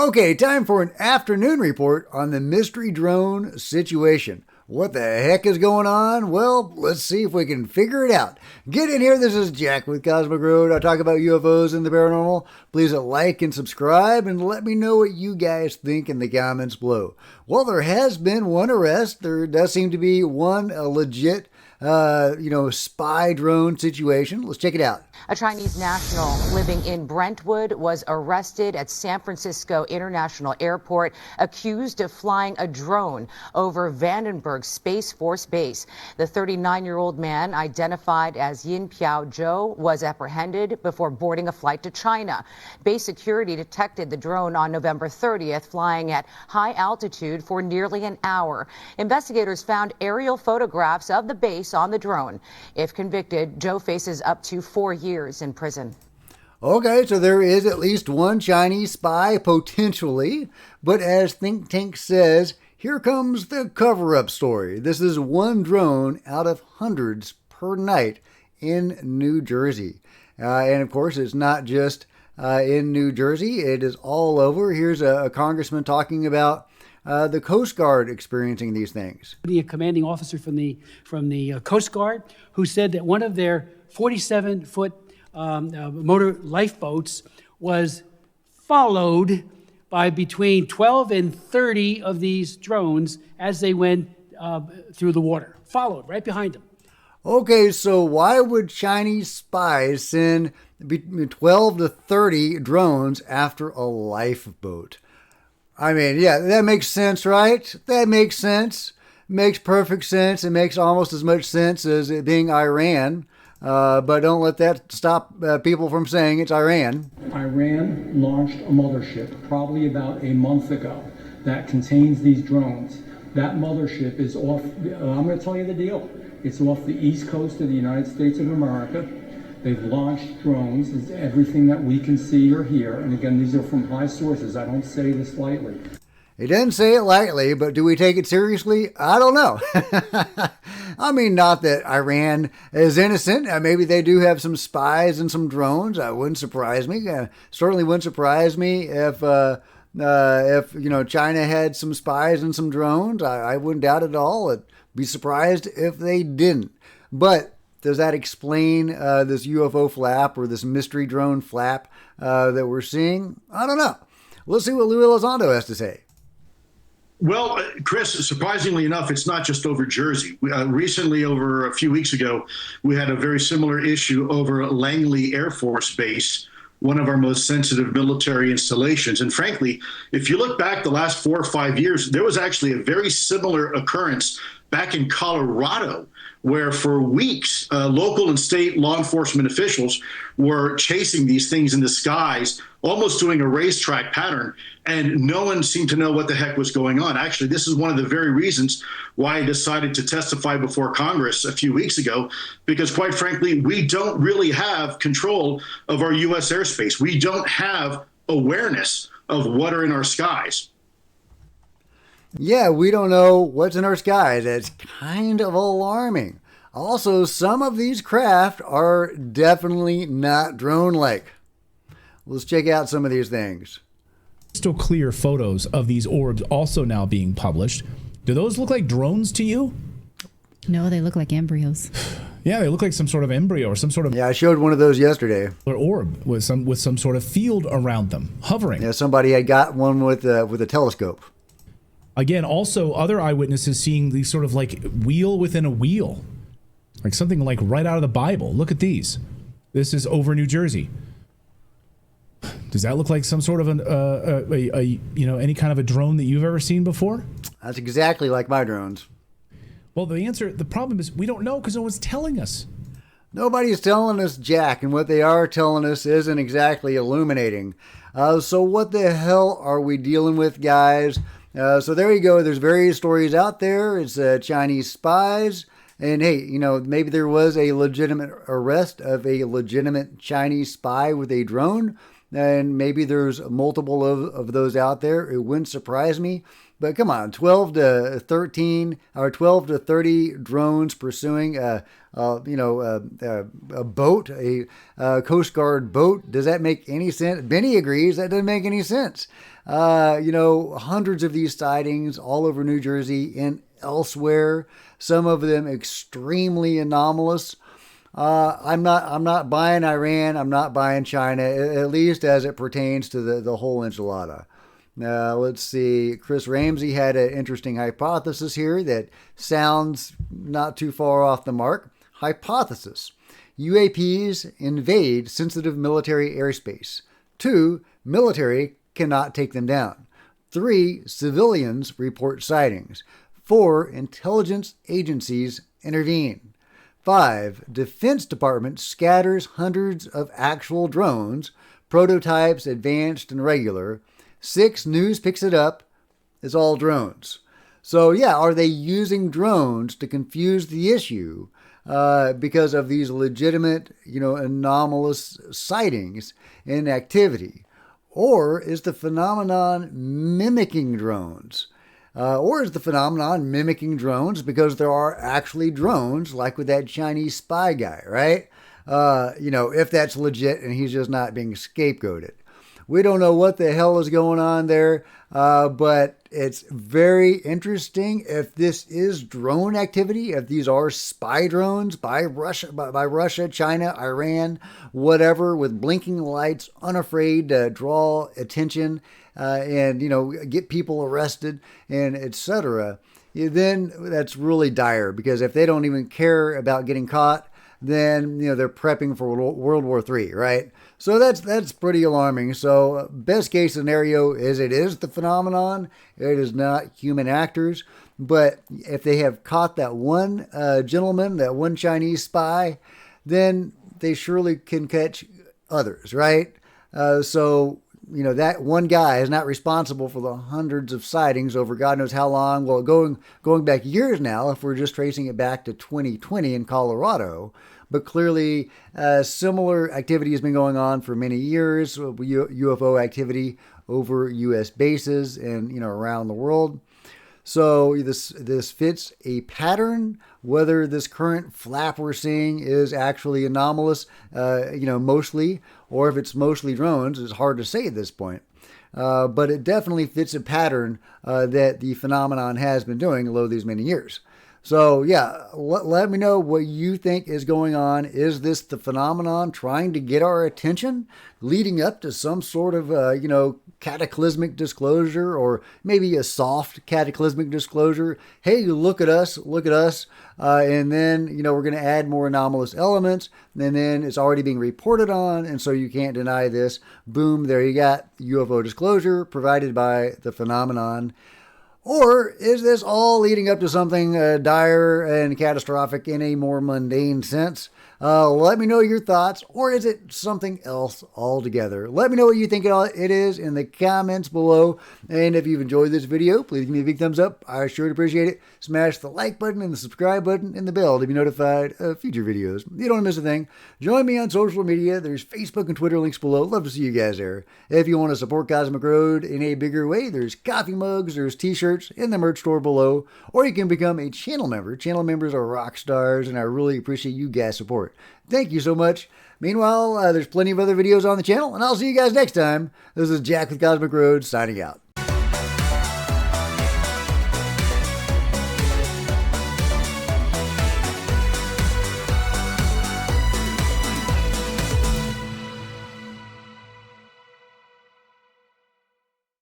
Okay, time for an afternoon report on the mystery drone situation. What the heck is going on? Well, let's see if we can figure it out. Get in here. This is Jack with Cosmic Road. I talk about UFOs and the paranormal. Please like and subscribe and let me know what you guys think in the comments below. Well, there has been one arrest. There does seem to be one legit spy drone situation. Let's check it out. A Chinese national living in Brentwood was arrested at San Francisco International Airport, accused of flying a drone over Vandenberg Space Force Base. The 39-year-old man, identified as Yin Piao Zhou, was apprehended before boarding a flight to China. Base security detected the drone on November 30th, flying at high altitude for nearly an hour. Investigators found aerial photographs of the base on the drone. If convicted, Zhou faces up to 4 years in prison. Okay, so there is at least one Chinese spy potentially, but as Think Tank says, here comes the cover-up story. This is one drone out of hundreds per night in New Jersey. And of course, it's not just in New Jersey, it is all over. Here's a congressman talking about the Coast Guard experiencing these things. A commanding officer from the Coast Guard who said that one of their 47-foot motor lifeboats was followed by between 12 and 30 of these drones as they went through the water, followed right behind them. Okay, so why would Chinese spies send between 12 to 30 drones after a lifeboat? I mean, yeah, that makes sense, right? That makes sense. Makes perfect sense. It makes almost as much sense as it being Iran. But don't let that stop people from saying it's Iran. Iran launched a mothership probably about a month ago that contains these drones. That mothership is off, I'm going to tell you the deal. It's off the east coast of the United States of America. They've launched drones. It's everything that we can see or hear. And again, these are from high sources. I don't say this lightly. He didn't say it lightly, but do we take it seriously? I don't know. I mean, not that Iran is innocent. Maybe they do have some spies and some drones. It wouldn't surprise me. Certainly wouldn't surprise me if China had some spies and some drones. I wouldn't doubt it at all. I'd be surprised if they didn't. But does that explain this UFO flap or this mystery drone flap that we're seeing? I don't know. Let's see what Louis Elizondo has to say. Well, Chris, surprisingly enough, it's not just over Jersey. Recently, over a few weeks ago, we had a very similar issue over Langley Air Force Base, one of our most sensitive military installations. And frankly, if you look back the last 4 or 5 years, there was actually a very similar occurrence back in Colorado, where for weeks, local and state law enforcement officials were chasing these things in the skies, almost doing a racetrack pattern, and no one seemed to know what the heck was going on. Actually, this is one of the very reasons why I decided to testify before Congress a few weeks ago, because quite frankly, we don't really have control of our U.S. airspace. We don't have awareness of what are in our skies. Yeah, we don't know what's in our skies. That's kind of alarming. Also, some of these craft are definitely not drone-like. Let's check out some of these things. Crystal clear photos of these orbs also now being published. Do those look like drones to you? No, they look like embryos. Yeah, they look like some sort of embryo or some sort of... Yeah, I showed one of those yesterday. ...orb with some sort of field around them, hovering. Yeah, somebody had got one with a telescope. Again, also other eyewitnesses seeing these sort of like wheel within a wheel. Like something like right out of the Bible. Look at these. This is over New Jersey. Does that look like some sort of any kind of a drone that you've ever seen before? That's exactly like my drones. Well, the problem is we don't know because no one's telling us. Nobody's telling us jack, and what they are telling us isn't exactly illuminating. So what the hell are we dealing with, guys? So there you go. There's various stories out there. It's Chinese spies. And hey, maybe there was a legitimate arrest of a legitimate Chinese spy with a drone. And maybe there's multiple of those out there. It wouldn't surprise me But come on, 12 to 13 or 12 to 30 drones pursuing a boat, a Coast Guard boat. Does that make any sense? Benny agrees that doesn't make any sense. Hundreds of these sightings all over New Jersey and elsewhere. Some of them extremely anomalous. I'm not buying Iran. I'm not buying China, at least as it pertains to the whole enchilada. Let's see. Chris Ramsey had an interesting hypothesis here that sounds not too far off the mark. Hypothesis: UAPs invade sensitive military airspace. 2. Military cannot take them down. 3. Civilians report sightings. 4. Intelligence agencies intervene. 5. Defense Department scatters hundreds of actual drones, prototypes advanced and regular. 6. News picks it up. It's all drones. So yeah, are they using drones to confuse the issue because of these legitimate, anomalous sightings and activity? Or is the phenomenon mimicking drones? Or is the phenomenon mimicking drones because there are actually drones, like with that Chinese spy guy, right? If that's legit and he's just not being scapegoated. We don't know what the hell is going on there, but it's very interesting if this is drone activity, if these are spy drones by Russia, China, Iran, whatever, with blinking lights, unafraid to draw attention and get people arrested and etc. Then that's really dire, because if they don't even care about getting caught, then they're prepping for World War III, right? So that's pretty alarming. So best case scenario is it is the phenomenon. It is not human actors. But if they have caught that one gentleman, that one Chinese spy, then they surely can catch others, right? That one guy is not responsible for the hundreds of sightings over God knows how long. Well, going back years now, if we're just tracing it back to 2020 in Colorado. But clearly, similar activity has been going on for many years, UFO activity over U.S. bases and around the world. So this fits a pattern. Whether this current flap we're seeing is actually anomalous, mostly, or if it's mostly drones, is hard to say at this point. But it definitely fits a pattern that the phenomenon has been doing over these many years. So yeah, let me know what you think is going on. Is this the phenomenon trying to get our attention, leading up to some sort of, cataclysmic disclosure, or maybe a soft cataclysmic disclosure? Hey, look at us, and then, we're going to add more anomalous elements, and then it's already being reported on, and so you can't deny this. Boom, there you got UFO disclosure provided by the phenomenon. Or is this all leading up to something dire and catastrophic in a more mundane sense? Let me know your thoughts. Or is it something else altogether? Let me know what you think it is in the comments below. And if you've enjoyed this video, please give me a big thumbs up. I sure would appreciate it. Smash the like button and the subscribe button and the bell to be notified of future videos. You don't want to miss a thing. Join me on social media. There's Facebook and Twitter links below. Love to see you guys there. If you want to support Cosmic Road in a bigger way, there's coffee mugs, there's t-shirts in the merch store below, or you can become a channel member. Channel members are rock stars, and I really appreciate you guys' support. Thank you so much. Meanwhile, there's plenty of other videos on the channel, and I'll see you guys next time. This is Jack with Cosmic Road signing out.